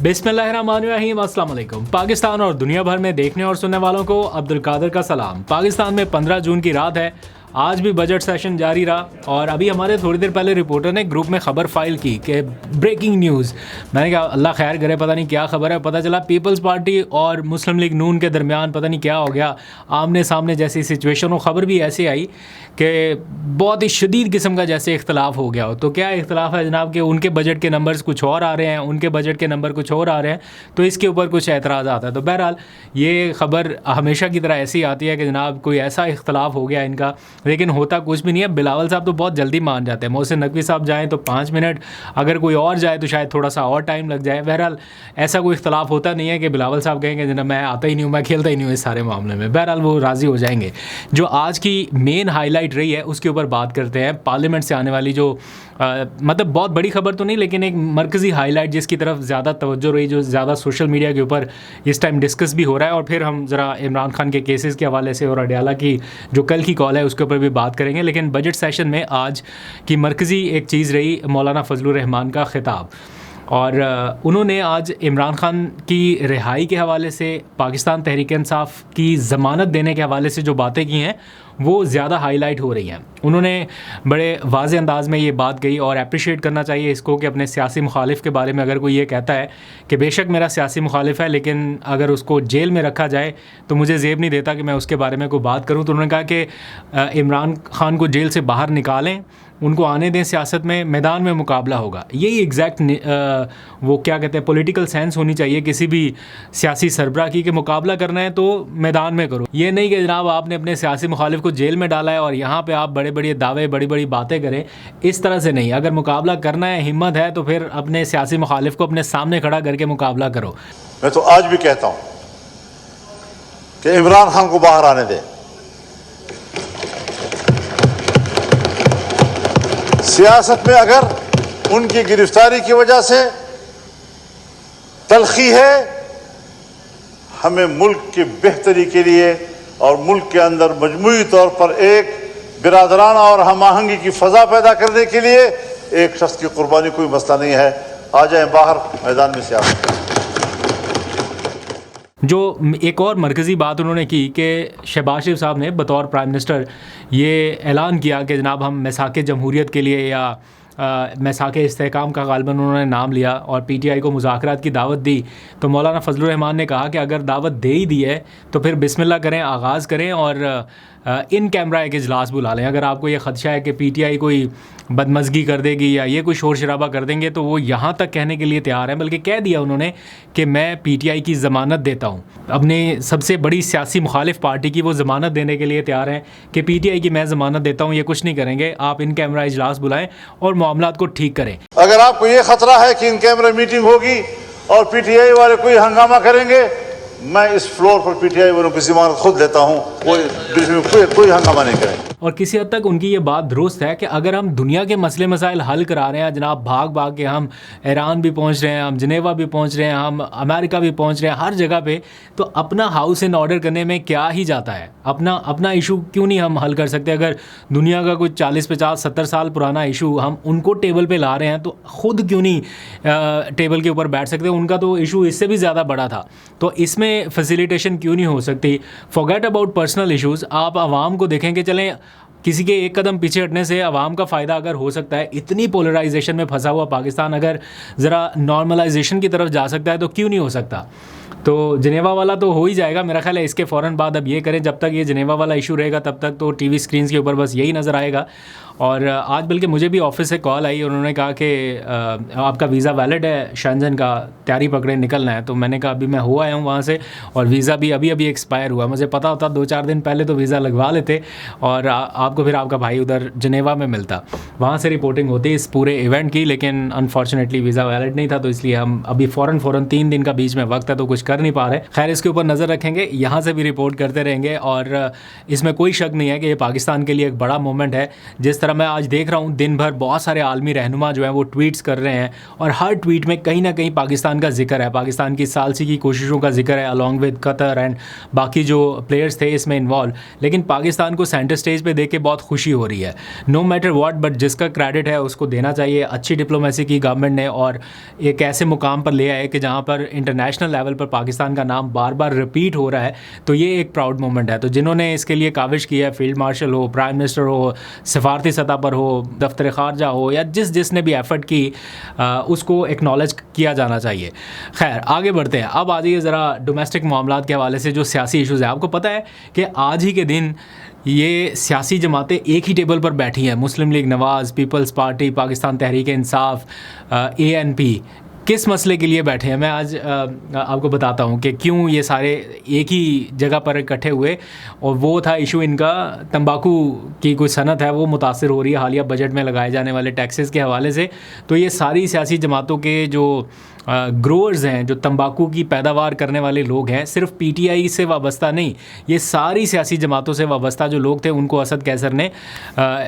बिस्मिल्लाहिर्रहमानिर्रहीम, अस्सलाम वालेकुम। पाकिस्तान और दुनिया भर में देखने और सुनने वालों को अब्दुल कादिर का सलाम। पाकिस्तान में 15 जून की रात है। आज भी बजट सेशन जारी रहा और अभी हमारे थोड़ी देर पहले रिपोर्टर ने ग्रुप में ख़बर फाइल की कि ब्रेकिंग न्यूज़। मैंने कहा अल्लाह खैर करे, पता नहीं क्या ख़बर है। पता चला पीपल्स पार्टी और मुस्लिम लीग नून के दरमियान पता नहीं क्या हो गया, आमने सामने जैसी सिचुएशन हो। ख़बर भी ऐसे आई कि बहुत ही शदीद किस्म का जैसे इख्तलाफ हो गया हो। तो क्या इख्तलाफ है जनाब कि उनके बजट के नंबर्स कुछ और आ रहे हैं, उनके बजट के नंबर कुछ और आ रहे हैं, तो इसके ऊपर कुछ एतराज़ आता है। तो बहरहाल ये ख़बर हमेशा की तरह ऐसी आती है कि जनाब कोई ऐसा इख्तलाफ हो गया इनका, लेकिन होता कुछ भी नहीं है। बिलावल साहब तो बहुत जल्दी मान जाते हैं। मोहसिन नकवी साहब जाएँ तो 5 मिनट, अगर कोई और जाए तो शायद थोड़ा सा और टाइम लग जाए। बहरहाल ऐसा कोई इख्तलाफ होता नहीं है कि बिलावल साहब कहेंगे जनाब मैं आता ही नहीं हूँ, मैं खेलता ही नहीं हूँ इस सारे मामले में। बहरहाल वो राज़ी हो जाएंगे। जो आज की मेन हाईलाइट रही है उसके ऊपर बात करते हैं। पार्लियामेंट से आने वाली जो मतलब बहुत बड़ी खबर तो नहीं, लेकिन एक मरकज़ी हाईलाइट जिसकी तरफ ज़्यादा तवज्जो रही, जो ज़्यादा सोशल मीडिया के ऊपर इस टाइम डिस्कस भी हो रहा है। और फिर हम ज़रा इमरान खान के केसेस के हवाले से और अडयाला की जो कल की कॉल है उसके ऊपर भी बात करेंगे। लेकिन बजट सेशन में आज की मरकज़ी एक चीज़ रही मौलाना फजलुर रहमान का ख़िताब। और उन्होंने आज इमरान खान की रिहाई के हवाले से, पाकिस्तान तहरीक इंसाफ की ज़मानत देने के हवाले से जो बातें की हैं वो ज़्यादा हाईलाइट हो रही हैं। उन्होंने बड़े वाज़े अंदाज़ में ये बात कही और अप्रिशिएट करना चाहिए इसको कि अपने सियासी मुखालिफ के बारे में अगर कोई ये कहता है कि बेशक मेरा सियासी मुखालिफ है, लेकिन अगर उसको जेल में रखा जाए तो मुझे ज़ेब नहीं देता कि मैं उसके बारे में कोई बात करूँ। तो उन्होंने कहा कि इमरान खान को जेल से बाहर निकालें, उनको आने दें सियासत में, मैदान में मुकाबला होगा। यही एग्जैक्ट वो क्या कहते हैं पॉलिटिकल सेंस होनी चाहिए किसी भी सियासी सरबराह की, कि मुकाबला करना है तो मैदान में करो। ये नहीं कि जनाब आपने अपने सियासी मुखालिफ को जेल में डाला है और यहाँ पे आप बड़े बड़े दावे, बड़ी बड़ी बातें करें। इस तरह से नहीं। अगर मुकाबला करना है, हिम्मत है, तो फिर अपने सियासी मुखालिफ को अपने सामने खड़ा करके मुकाबला करो। मैं तो आज भी कहता हूँ कि इमरान खान को बाहर आने दें। सियासत में अगर उनकी गिरफ्तारी की वजह से तलखी है, हमें मुल्क की बेहतरी के लिए और मुल्क के अंदर मजमूई तौर पर एक बिरादराना और हम आहंगी की फ़ज़ा पैदा करने के लिए एक शख्स की कुर्बानी कोई मसला नहीं है। आ जाएं बाहर, मैदान में सियासत। जो एक और मरकज़ी बात उन्होंने की कि शहबाज शरीफ साहब ने बतौर प्राइम मिनिस्टर ये ऐलान किया कि जनाब हम मैसाके जमहूरियत के लिए या मैसाके इस्तेहकाम का गालिबन उन्होंने नाम लिया और पीटीआई को मुज़ाकरात की दावत दी। तो मौलाना फजलुर रहमान ने कहा कि अगर दावत दे ही दी है तो फिर बिस्मिल्लाह करें, आगाज़ करें और इन कैमरा एक इजलास बुला लें। अगर आपको ये ख़दशा है कि पीटीआई कोई बदमज़गी कर देगी या ये कोई शोर शराबा कर देंगे, तो वो यहाँ तक कहने के लिए तैयार हैं। बल्कि कह दिया उन्होंने कि मैं पीटीआई की ज़मानत देता हूँ। अपने सबसे बड़ी सियासी मुखालिफ पार्टी की वो ज़मानत देने के लिए तैयार हैं कि पीटीआई की मैं ज़मानत देता हूँ, ये कुछ नहीं करेंगे। आप इन कैमरा इजलास बुलाएं और मामलात को ठीक करें। अगर आपको ये खतरा है कि इन कैमरा मीटिंग होगी और पीटीआई वाले कोई हंगामा करेंगे, मैं इस फ्लोर पर पीटीआई वालों की ज़मानत खुद लेता हूँ, कोई हंगामा नहीं करें। और किसी हद तक उनकी ये बात दुरुस्त है कि अगर हम दुनिया के मसले मसाइल हल करा रहे हैं जनाब, भाग भाग के हम ईरान भी पहुंच रहे हैं, हम जनेवा भी पहुंच रहे हैं, हम अमेरिका भी पहुंच रहे हैं, हर जगह पे, तो अपना हाउस इन ऑर्डर करने में क्या ही जाता है। अपना इशू क्यों नहीं हम हल कर सकते? अगर दुनिया का कुछ 40, 50, 70 साल पुराना इशू हम उनको टेबल पर ला रहे हैं, तो ख़ुद क्यों नहीं टेबल के ऊपर बैठ सकते? उनका तो इशू इससे भी ज़्यादा बड़ा था, तो इसमें फैसिलिटेशन क्यों नहीं हो सकती? Forget about personal issues. आप आवाम को देखें कि चलें किसी के एक कदम पीछे हटने से आवाम का फ़ायदा अगर हो सकता है, इतनी पोलराइजेशन में फंसा हुआ पाकिस्तान अगर ज़रा नॉर्मलाइजेशन की तरफ जा सकता है तो क्यों नहीं हो सकता? तो जनेवा वाला तो हो ही जाएगा मेरा ख्याल है। इसके फ़ौरन बाद अब ये करें, जब तक ये जनेवा वाला इशू रहेगा तब तक तो टीवी स्क्रीन्स के ऊपर बस यही नज़र आएगा। और आज बल्कि मुझे भी ऑफिस से कॉल आई, उन्होंने कहा कि आपका वीज़ा वैलिड है, शेंजन का तैयारी पकड़े निकलना है। तो मैंने कहा अभी मैं हो आया हूँ वहाँ से और वीज़ा भी अभी एक्सपायर हुआ। मुझे पता होता 2-4 दिन पहले तो वीज़ा लगवा लेते और आपको फिर आपका भाई उधर जनेवा में मिलता, वहाँ से रिपोर्टिंग होती इस पूरे इवेंट की। लेकिन अनफॉर्चुनेटली वीज़ा वैलिड नहीं था, तो इसलिए हम अभी फ़ौरन 3 दिन का बीच में वक्त है, तो कुछ कर नहीं पा रहे। खैर, इसके ऊपर नज़र रखेंगे, यहाँ से भी रिपोर्ट करते रहेंगे और इसमें कोई शक नहीं है कि ये पाकिस्तान के लिए एक बड़ा मोमेंट है। जिस तरह मैं आज देख रहा हूँ दिन भर बहुत सारे आलमी रहनुमा जो हैं वो ट्वीट्स कर रहे हैं और हर ट्वीट में कहीं ना कहीं पाकिस्तान का जिक्र है, पाकिस्तान की सालसी की कोशिशों का जिक्र है अलॉन्ग विद कतर एंड बाकी जो प्लेयर्स थे इसमें इन्वॉल्व। लेकिन पाकिस्तान को सेंटर स्टेज पे देख के बहुत खुशी हो रही है, नो मैटर व्हाट, बट जिसका क्रेडिट है उसको देना चाहिए। अच्छी डिप्लोमेसी की गवर्नमेंट ने और एक ऐसे मुकाम पर ले आए कि जहाँ पर इंटरनेशनल लेवल पर पाकिस्तान का नाम बार बार रिपीट हो रहा है, तो ये एक प्राउड मोमेंट है। तो जिन्होंने इसके लिए काविश की है, फील्ड मार्शल हो, प्राइम मिनिस्टर हो, सफारती सतह पर हो, दफ्तर खारजा हो, या जिसने भी एफर्ट की उसको एक्नॉलेज किया जाना चाहिए। खैर, आगे बढ़ते हैं। अब आ जाइए ज़रा डोमेस्टिक मामलात के हवाले से जो सियासी इशूज़ हैं। आपको पता है कि आज ही के दिन ये सियासी जमातें एक ही टेबल पर बैठी हैं, मुस्लिम लीग नवाज़, peoples party, Pakistan Tehreek Insaf, ANP, किस मसले के लिए बैठे हैं। मैं आज आपको बताता हूँ कि क्यों ये सारे एक ही जगह पर इकट्ठे हुए, और वो था इशू इनका तंबाकू की कोई सनत है वो मुतासिर हो रही है हालिया बजट में लगाए जाने वाले टैक्सेस के हवाले से। तो ये सारी सियासी जमातों के जो ग्रोअर्स हैं, जो तंबाकू की पैदावार करने वाले लोग हैं, सिर्फ PTI से वाबस्ता नहीं, ये सारी सियासी जमातों से वाबस्ता जो लोग थे उनको असद कैसर ने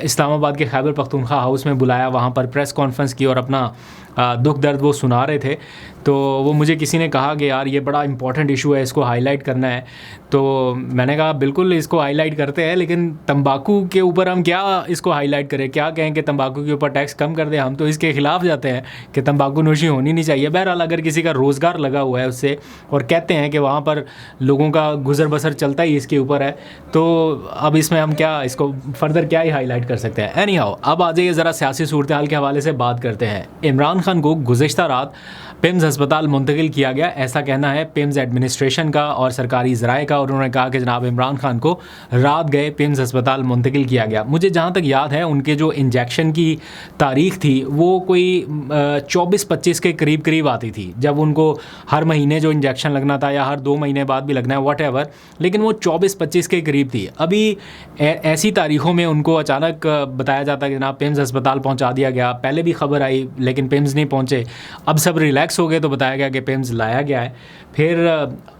इस्लामाबाद के खैबर पख्तूनख्वा हाउस में बुलाया, वहाँ पर प्रेस कॉन्फ्रेंस की और अपना दुख दर्द वो सुना रहे थे। तो वो मुझे किसी ने कहा कि यार ये बड़ा इंपॉर्टेंट इशू है, इसको हाईलाइट करना है। तो मैंने कहा बिल्कुल इसको हाईलाइट करते हैं, लेकिन तंबाकू के ऊपर हम क्या इसको हाईलाइट करें, क्या कहें कि तंबाकू के ऊपर टैक्स कम कर दें। हम तो इसके ख़िलाफ़ जाते हैं कि तंबाकू नोशी होनी नहीं चाहिए। बहरहाल अगर किसी का रोज़गार लगा हुआ है उससे और कहते हैं कि वहाँ पर लोगों का गुजर बसर चलता ही इसके ऊपर है, तो अब इसमें हम क्या इसको फर्दर क्या ही हाईलाइट कर सकते हैं। एनी हाउ, अब आ जाइए ज़रा सियासी सूरत हाल के हवाले से बात करते हैं। इमरान खान को गुज़िश्ता रात पिम्स अस्पताल मुंतकिल किया गया, ऐसा कहना है पिम्स एडमिनिस्ट्रेशन का और सरकारी ज़राए का। और उन्होंने कहा कि जनाब इमरान खान को रात गए पिम्स अस्पताल मुंतकिल किया गया। मुझे जहाँ तक याद है उनके जो इंजेक्शन की तारीख़ थी वो कोई 24-25 के करीब आती थी, जब उनको हर महीने जो इंजेक्शन लगना था या हर 2 महीने बाद भी लगना है व्हाटएवर, लेकिन वो 24-25 के करीब थी। अभी ऐसी तारीख़ों में उनको अचानक बताया जाता है कि जनाब पिम्स अस्पताल पहुँचा दिया गया। पहले भी खबर आई लेकिन पिम्स नहीं पहुँचे, अब सब रिलैक्स हो गए तो बताया गया कि पिम्स लाया गया है। फिर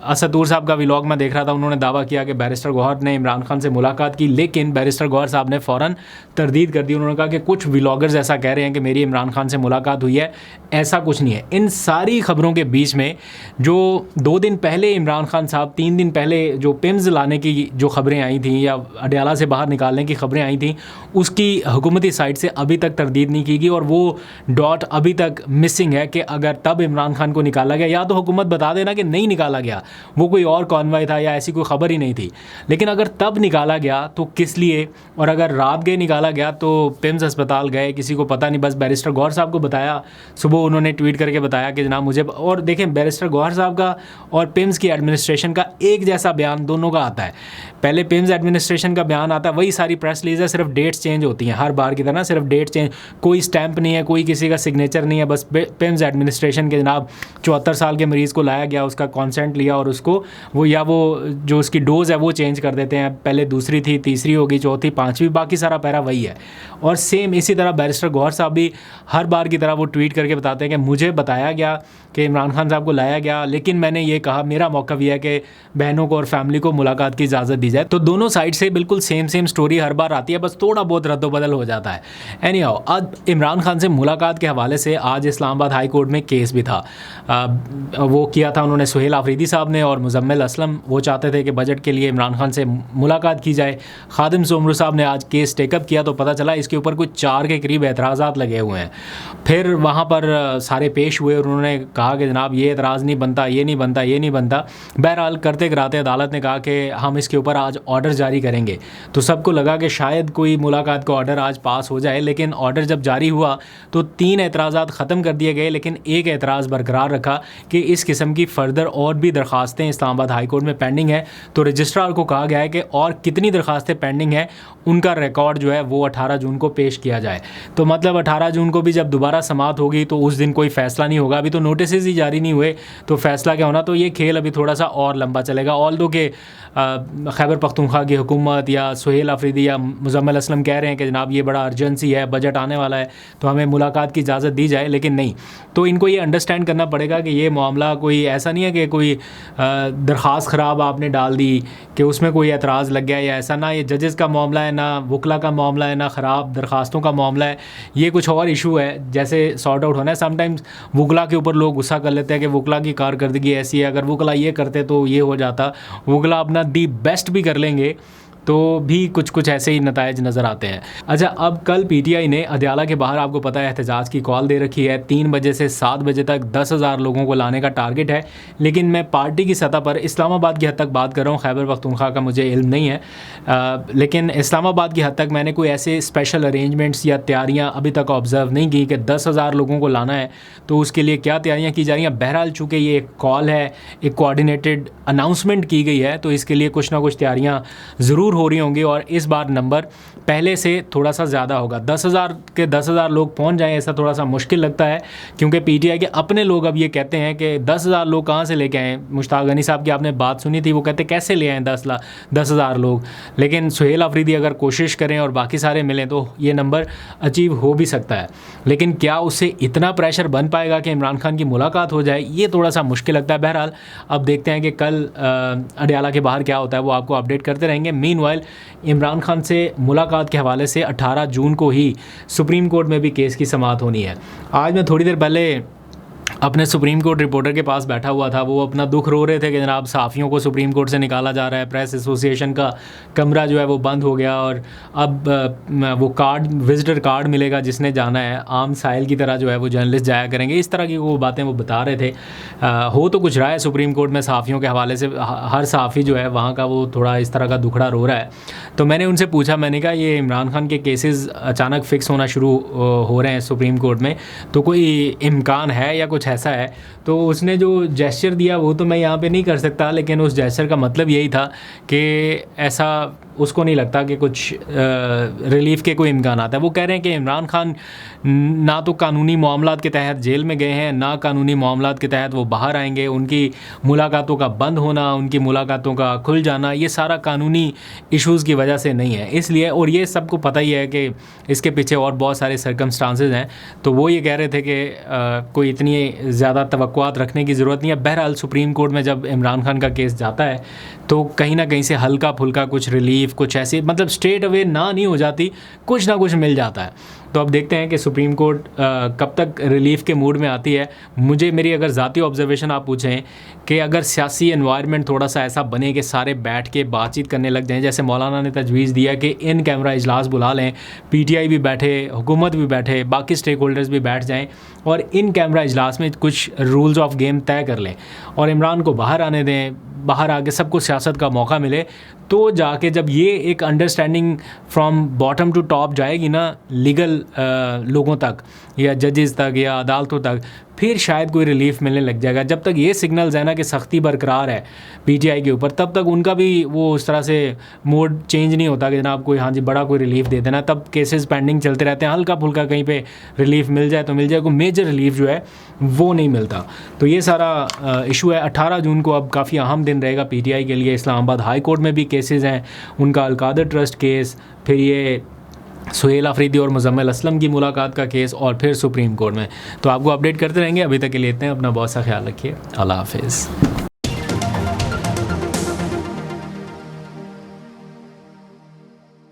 असदूर साहब का व्लॉग मैं देख रहा था, उन्होंने दावा किया कि बैरिस्टर गौहर ने इमरान खान से मुलाकात की, लेकिन बैरिस्टर गौहर साहब ने फ़ौरन तरदीद कर दी। उन्होंने कहा कि कुछ व्लॉगर्स ऐसा कह रहे हैं कि मेरी इमरान खान से मुलाकात हुई है, ऐसा कुछ नहीं है। इन सारी खबरों के बीच में जो 2 दिन पहले इमरान खान साहब 3 दिन पहले जो पिम्स लाने की जो खबरें आई थी या अडयाला से बाहर निकालने की खबरें आई थी, उसकी हुकूमती साइड से अभी तक तरदीद नहीं की गई और वो डॉट अभी तक मिसिंग है कि अगर तब इमरान खान को निकाला गया, या तो हुकूमत बता देना कि नहीं निकाला गया, वो कोई और कॉन्वॉय था या ऐसी कोई ख़बर ही नहीं थी, लेकिन अगर तब निकाला गया तो किस लिए, और अगर रात गए निकाला गया तो पिम्स अस्पताल गए किसी को पता नहीं, बस बैरिस्टर गौहर साहब को बताया। सुबह उन्होंने ट्वीट करके बताया कि जनाब मुझे, और देखें बैरिस्टर गौहर साहब का और पिम्स की एडमिनिस्ट्रेशन का एक जैसा बयान दोनों का आता है। पहले पिम्स एडमिनिस्ट्रेशन का बयान आता है, वही सारी प्रेस रिलीज है, सिर्फ डेट्स चेंज होती हैं हर बार की तरह, सिर्फ डेट चेंज, कोई स्टैंप नहीं है, कोई किसी का सिग्नेचर नहीं है, बस पिम्स एडमिनिस्ट्रेशन के जनाब 74 साल के मरीज़ को लाया गया, उसका कॉन्सेंट लिया और उसको वो या वो जो उसकी डोज़ है वो चेंज कर देते हैं, पहले दूसरी थी, तीसरी होगी, चौथी, पाँचवीं, बाकी सारा पैरा वही है। और सेम इसी तरह बैरिस्टर गौहर साहब भी हर बार की तरह वो ट्वीट करके बताते हैं कि मुझे बताया गया कि इमरान खान साहब को लाया गया, लेकिन मैंने ये कहा मेरा मौका भी है कि बहनों को और फैमिली को मुलाकात की इजाज़त दी जाए। तो दोनों साइड से बिल्कुल सेम स्टोरी हर बार आती है, बस थोड़ा बहुत रद्दोबदल हो जाता है। एनी हाउ, अब इमरान खान से मुलाकात के हवाले से आज इस्लामाबाद हाई कोर्ट में केस भी था, वो किया था उन्होंने सुहेल आफरीदी साहब ने और मुजम्मिल असलम। वो चाहते थे कि बजट के लिए इमरान खान से मुलाकात की जाए। खादिम सोमरू साहब ने आज केस टेकअप किया तो पता चला इसके ऊपर कुछ 4 के करीब एतराज़ात लगे हुए हैं। फिर वहाँ पर सारे पेश हुए और उन्होंने कहा कि जनाब ये एतराज़ नहीं बनता, ये नहीं बनता, ये नहीं बनता। बहरहाल करते कराते अदालत ने कहा कि हम इसके ऊपर आज ऑर्डर जारी करेंगे। तो सबको लगा कि शायद कोई मुलाकात का ऑर्डर आज पास हो जाए, लेकिन ऑर्डर जब जारी हुआ तो 3 एतराज़ात ख़त्म कर दिए गए, लेकिन एक एतराज़ बरकरार रखा कि इस किस्म की फ़र्दर और भी दरख्वास्तें इस्लामाबाद हाई कोर्ट में पेंडिंग है। तो रजिस्ट्रार को कहा गया है कि और कितनी दरख्वास्तें पेंडिंग हैं उनका रिकॉर्ड जो है वो 18 जून को पेश किया जाए। तो मतलब 18 जून को भी जब दोबारा समाअत होगी तो उस दिन कोई फ़ैसला नहीं होगा। अभी तो नोटिस ही जारी नहीं हुए तो फ़ैसला क्या होना, तो ये खेल अभी थोड़ा सा और लंबा चलेगा। ऑल्दो के खैबर पख्तूनख्वा की हुकूमत या सुहेल अफरीदी या मुज़म्मिल असलम कह रहे हैं कि जनाब ये बड़ा अर्जेंसी है, बजट आने वाला है तो हमें मुलाकात की इजाज़त दी जाए, लेकिन नहीं। तो इनको ये अंडरस्टैंड करना पड़ेगा कि ये मामला कोई ऐसा नहीं है कि कोई दरख्वास्त ख़राब आपने डाल दी कि उसमें कोई एतराज़ लग गया या ऐसा, ना ये जजेस का मामला है, ना वकला का मामला है, ना ख़राब दरख्वास्तों का मामला है। ये कुछ और इशू है जैसे सॉर्ट आउट होना है। समटाइम्स वकला के ऊपर लोग गुस्सा कर लेते हैं कि वकला की कारकर्दगी ऐसी है, अगर वकला ये करते तो ये हो जाता। वकला अपना दी बेस्ट भी कर लेंगे तो भी कुछ कुछ ऐसे ही नतायज नज़र आते हैं। अच्छा, अब कल पीटीआई ने अदयाला के बाहर, आपको पता है, एहतजाज की कॉल दे रखी है। 3 बजे से 7 बजे तक 10,000 लोगों को लाने का टारगेट है। लेकिन मैं पार्टी की सतह पर इस्लामाबाद की हद तक बात कर रहा हूँ, खैबर पख्तूनख्वा का मुझे इल्म नहीं है, लेकिन इस्लामाबाद की हद तक मैंने कोई ऐसे स्पेशल अरेंजमेंट्स या तैयारियाँ अभी तक ऑब्ज़र्व नहीं की कि 10,000 लोगों को लाना है तो उसके लिए क्या तैयारियाँ की जा रही हैं। बहरहाल चूँकि ये एक कॉल है, एक कोऑर्डिनेटेड अनाउंसमेंट की गई है, तो इसके लिए कुछ ना कुछ तैयारियाँ ज़रूर हो रही होंगी और इस बार नंबर पहले से थोड़ा सा ज़्यादा होगा। 10,000 के 10,000 लोग पहुंच जाएं ऐसा थोड़ा सा मुश्किल लगता है, क्योंकि पीटीआई के अपने लोग अब ये कहते हैं कि 10,000 लोग कहाँ से लेके आएँ। मुश्ताक गनी साहब की आपने बात सुनी थी, वो कहते कैसे ले आएँ 10,000 लोग। लेकिन सुहेल अफरीदी अगर कोशिश करें और बाकी सारे मिलें तो ये नंबर अचीव हो भी सकता है, लेकिन क्या उससे इतना प्रेशर बन पाएगा कि इमरान खान की मुलाकात हो जाए, ये थोड़ा सा मुश्किल लगता है। बहरहाल अब देखते हैं कि कल अडयाला के बाहर क्या होता है, वो आपको अपडेट करते रहेंगे। मीनवाइल इमरान खान से मुलाकात के हवाले से 18 जून को ही सुप्रीम कोर्ट में भी केस की समाअत होनी है। आज मैं थोड़ी देर पहले अपने सुप्रीम कोर्ट रिपोर्टर के पास बैठा हुआ था, वो अपना दुख रो रहे थे कि जनाब सहाफ़ियों को सुप्रीम कोर्ट से निकाला जा रहा है, प्रेस एसोसिएशन का कमरा जो है वो बंद हो गया और अब वो कार्ड, विजिटर कार्ड मिलेगा जिसने जाना है, आम साइल की तरह जो है वो जर्नलिस्ट जाया करेंगे। इस तरह की वो बातें वो बता रहे थे। हो तो कुछ रहा है सुप्रीम कोर्ट में सहाफ़ियों के हवाले से, हर सहाफ़ी जो है वहाँ का वो थोड़ा इस तरह का दुखड़ा रो रहा है। तो मैंने उनसे पूछा, मैंने कहा ये इमरान खान के केसेस अचानक फ़िक्स होना शुरू हो रहे हैं सुप्रीम कोर्ट में, तो कोई इम्कान है या कुछ ऐसा है? तो उसने जो जेस्चर दिया वो तो मैं यहाँ पे नहीं कर सकता, लेकिन उस जेस्चर का मतलब यही था कि ऐसा उसको नहीं लगता कि कुछ रिलीफ़ के कोई इम्कान आता है। वो कह रहे हैं कि इमरान खान ना तो कानूनी मामलात के तहत जेल में गए हैं, ना कानूनी मामलात के तहत वो बाहर आएंगे। उनकी मुलाकातों का बंद होना, उनकी मुलाकातों का खुल जाना, ये सारा कानूनी इश्यूज़ की वजह से नहीं है। इसलिए, और ये सबको पता ही है कि इसके पीछे और बहुत सारे सर्कमस्टांसेस हैं, तो वो ये कह रहे थे कि कोई इतनी ज़्यादा तवक्कुआत रखने की ज़रूरत नहीं है। बहरहाल सुप्रीम कोर्ट में जब इमरान खान का केस जाता है तो कहीं ना कहीं से हल्का फुल्का कुछ रिलीफ, कुछ ऐसी, मतलब स्ट्रेट अवे ना नहीं हो जाती, कुछ ना कुछ मिल जाता है। तो अब देखते हैं कि सुप्रीम कोर्ट कब तक रिलीफ़ के मूड में आती है। मुझे, मेरी अगर ज़ाती ऑब्जर्वेशन आप पूछें कि अगर सियासी एनवायरनमेंट थोड़ा सा ऐसा बने कि सारे बैठ के बातचीत करने लग जाएं, जैसे मौलाना ने तजवीज़ दिया कि इन कैमरा इजलास बुला लें, पीटीआई भी बैठे, हुकूमत भी बैठे, बाकी स्टेक होल्डर्स भी बैठ जाएं और इन कैमरा इजलास में कुछ रूल्स ऑफ गेम तय कर लें और इमरान को बाहर आने दें, बाहर आके सबको सियासत का मौका मिले, तो जाके जब ये एक understanding from bottom to top जाएगी ना, लीगल लोगों तक या जजेस तक या अदालतों तक, फिर शायद कोई रिलीफ़ मिलने लग जाएगा। जब तक ये सिग्नल्स है ना कि सख्ती बरकरार है पीटीआई के ऊपर, तब तक उनका भी वो उस तरह से मोड चेंज नहीं होता कि जनाब कोई, हाँ जी, बड़ा कोई रिलीफ़ दे देना। तब केसेस पेंडिंग चलते रहते हैं, हल्का फुल्का कहीं पे रिलीफ़ मिल जाए तो मिल जाए, कोई मेजर रिलीफ़ जो है वो नहीं मिलता। तो ये सारा इशू है। 18 जून को अब काफ़ी अहम दिन रहेगा पीटीआई के लिए। इस्लामाबाद हाई कोर्ट में भी केसेस हैं, उनका अलकादर ट्रस्ट केस, फिर ये सुहेल अफरीदी और मुज़म्मिल असलम की मुलाकात का केस, और फिर सुप्रीम कोर्ट में। तो आपको अपडेट करते रहेंगे। अभी तक के लिए इतने, अपना बहुत सा ख्याल रखिए। अल्लाह हाफ़िज़।